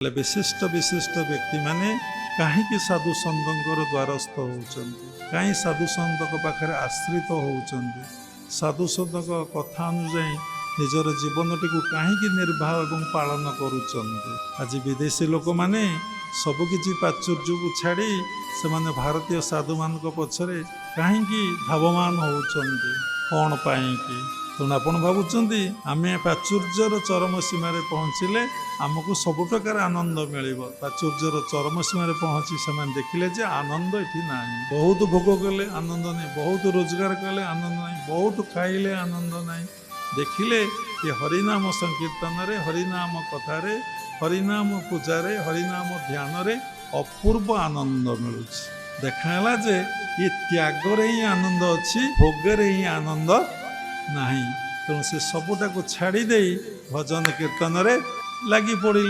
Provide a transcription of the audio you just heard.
विशिष्ट विशिष्ट व्यक्ति माने कहीं साधु सन्तଙ୍କର द्वारस्थ होउचंती कहीं साधु सन्तक पाखरे आश्रित होउचंती साधु सन्तक कथा अनुଯାयी निजर जीवनटी को कहीं निर्वाह और पालन करुचंती। आज विदेशी लोक माने सबकि प्राचुर्य को छाड़ी से माने भारतीय साधु मान पछरे कहीं धावमान होउचंती कौन पाई कि तेणु आप भावुंट आम प्राचुर्यर चरम सीमार पहुँचले आमको सब प्रकार आनंद मिल प्राचुर्यर चरम सीमार पहुँची से देखिले जे आनंद ये ना बहुत भोग कले आनंद नहीं बहुत रोजगार कले आनंद नहीं बहुत खाइले आनंद नहीं देखिले ये हरिनाम संकीर्तन रे हरिनाम कथार हरिनाम पूजार हरिनाम ध्यान रे अपूर्व आनंद मिलूँ देखाला जे ये त्यागर ही आनंद अच्छी भोगर ही आनंद नहीं तेणु से सबुटा को छाड़ी दे भजन कीर्तन रे लगी पड़े।